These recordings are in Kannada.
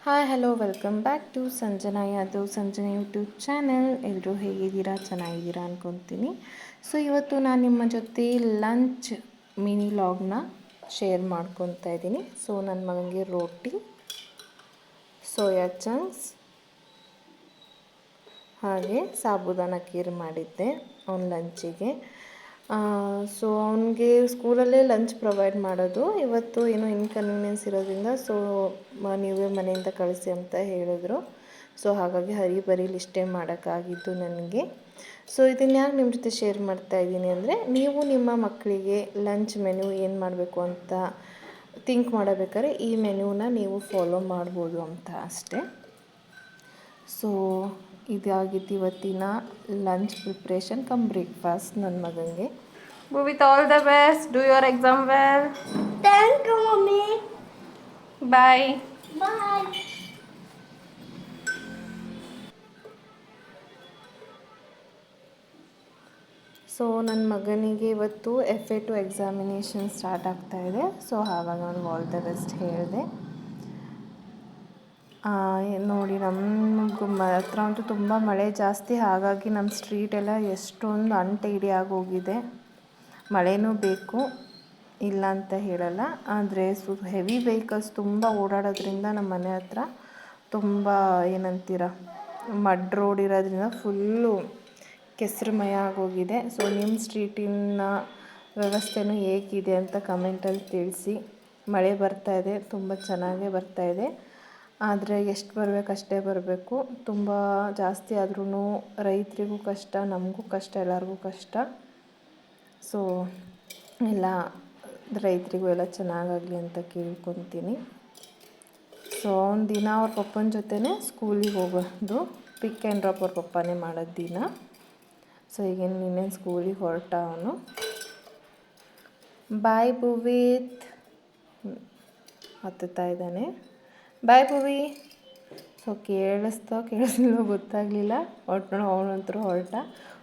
Hi hello welcome back to Sanjana Yadav Sanjana YouTube channel. ಎಲ್ಲರೂ ಹೇಗಿದ್ದೀರಾ? ಚೆನ್ನಾಗಿದ್ದೀರಾ ಅಂದ್ಕೊತೀನಿ. ಸೊ ಇವತ್ತು ನಾನು ನಿಮ್ಮ ಜೊತೆ ಲಂಚ್ ಮಿನಿ ಲಾಗ್ನ ಶೇರ್ ಮಾಡ್ಕೊತಾ ಇದ್ದೀನಿ. ಸೊ ನನ್ನ ಮಗನಿಗೆ ರೋಟಿ, ಸೋಯಾ ಚಂಕ್ಸ್ ಹಾಗೆ ಸಾಬುದಾನ ಖೀರ್ ಮಾಡಿದ್ದೆ ಅವ್ನ ಲಂಚಿಗೆ. ಸೊ ಅವನಿಗೆ ಸ್ಕೂಲಲ್ಲೇ ಲಂಚ್ ಪ್ರೊವೈಡ್ ಮಾಡೋದು. ಇವತ್ತು ಏನೋ ಇನ್ಕನ್ವೀನಿಯನ್ಸ್ ಇರೋದ್ರಿಂದ ಸೊ ನೀವೇ ಮನೆಯಿಂದ ಕಳಿಸಿ ಅಂತ ಹೇಳಿದ್ರು. ಸೊ ಹಾಗಾಗಿ ಹರಿಬರಿಲಿ ಇಷ್ಟೇ ಮಾಡೋಕ್ಕಾಗಿದ್ದು ನನಗೆ. ಸೊ ಇದನ್ನು ಯಾಕೆ ನಿಮ್ಮ ಜೊತೆ ಶೇರ್ ಮಾಡ್ತಾ ಇದ್ದೀನಿ ಅಂದರೆ, ನೀವು ನಿಮ್ಮ ಮಕ್ಕಳಿಗೆ ಲಂಚ್ ಮೆನ್ಯೂ ಏನು ಮಾಡಬೇಕು ಅಂತ ಥಿಂಕ್ ಮಾಡಬೇಕಾದ್ರೆ ಈ ಮೆನ್ಯೂನ ನೀವು ಫಾಲೋ ಮಾಡ್ಬೋದು ಅಂತ ಅಷ್ಟೇ. ಸೊ ಇದಾಗಿತ್ತು ಇವತ್ತಿನ ಲಂಚ್ ಪ್ರಿಪ್ರೇಷನ್ ಕಮ್ ಬ್ರೇಕ್ಫಾಸ್ಟ್ ನನ್ನ ಮಗನಿಗೆ. With all the best, do your exam well. Thank you mummy. Bye bye. So ನನ್ನ ಮಗನಿಗೆ ಇವತ್ತು FA2 ಎಕ್ಸಾಮಿನೇಷನ್ ಸ್ಟಾರ್ಟ್ ಆಗ್ತಾಯಿದೆ. ಸೊ ಹಾಗಾಗಿ ಅವ್ನಿಗೆ ಆಲ್ ದ ಬೆಸ್ಟ್ ಹೇಳಿದೆ. ನೋಡಿ ನಮ್ಮ ಹತ್ರ ಅಂತೂ ತುಂಬ ಮಳೆ ಜಾಸ್ತಿ, ಹಾಗಾಗಿ ನಮ್ಮ ಸ್ಟ್ರೀಟೆಲ್ಲ ಎಷ್ಟೊಂದು ಅನ್ಟೈಡಿ ಆಗೋಗಿದೆ. ಮಳೆನೂ ಬೇಕು, ಇಲ್ಲ ಅಂತ ಹೇಳಲ್ಲ, ಆದರೆ ಹೆವಿ ವೆಹಿಕಲ್ಸ್ ತುಂಬ ಓಡಾಡೋದ್ರಿಂದ ನಮ್ಮ ಮನೆ ಹತ್ರ ತುಂಬ ಏನಂತೀರ ಮಡ್ ರೋಡ್ ಇರೋದ್ರಿಂದ ಫುಲ್ಲು ಕೆಸರುಮಯ ಆಗೋಗಿದೆ. ಸೊ ನಿಮ್ಮ ಸ್ಟ್ರೀಟಿನ ವ್ಯವಸ್ಥೆನೂ ಹೇಗಿದೆ ಅಂತ ಕಮೆಂಟಲ್ಲಿ ತಿಳಿಸಿ. ಮಳೆ ಬರ್ತಾಯಿದೆ, ತುಂಬ ಚೆನ್ನಾಗೇ ಬರ್ತಾಯಿದೆ, ಆದರೆ ಎಷ್ಟು ಬರಬೇಕು ಅಷ್ಟೇ ಬರಬೇಕು. ತುಂಬ ಜಾಸ್ತಿ ಆದ್ರೂ ರೈತರಿಗೂ ಕಷ್ಟ, ನಮಗೂ ಕಷ್ಟ, ಎಲ್ಲರಿಗೂ ಕಷ್ಟ. ಸೊ ಎಲ್ಲ ರೈತರಿಗೂ ಎಲ್ಲ ಚೆನ್ನಾಗಾಗಲಿ ಅಂತ ಕೇಳ್ಕೊತೀನಿ. ಸೊ ಅವ್ನ ದಿನ ಅವ್ರ ಪಪ್ಪನ ಜೊತೆನೇ ಸ್ಕೂಲಿಗೆ ಹೋಗೋದು, ಪಿಕ್ ಆ್ಯಂಡ್ ಡ್ರಾಪ್ ಅವ್ರ ಪಪ್ಪನೇ ಮಾಡೋದು ದಿನ. ಸೊ ಈಗೇನು ಇನ್ನೇನು ಸ್ಕೂಲಿಗೆ ಹೊರಟ ಅವನು. ಬಾಯ್ ಭುವಿತ್ ಹತ್ತುತ್ತಾ ಇದ್ದಾನೆ. ಬಾಯ್ ಭುವಿ. ಸೊ ಕೇಳಿಸ್ಲಿಲ್ಲ ಗೊತ್ತಾಗಲಿಲ್ಲ. ಅವನಂತರೂ ಹೊರಟ.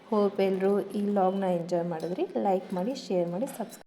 ಹೋಪ್ ಎಲ್ಲರೂ ಈ ಲಾಗ್ನ ಎಂಜಾಯ್ ಮಾಡಿದ್ರಿ. ಲೈಕ್ ಮಾಡಿ, ಶೇರ್ ಮಾಡಿ, ಸಬ್ಸ್ಕ್ರೈಬ್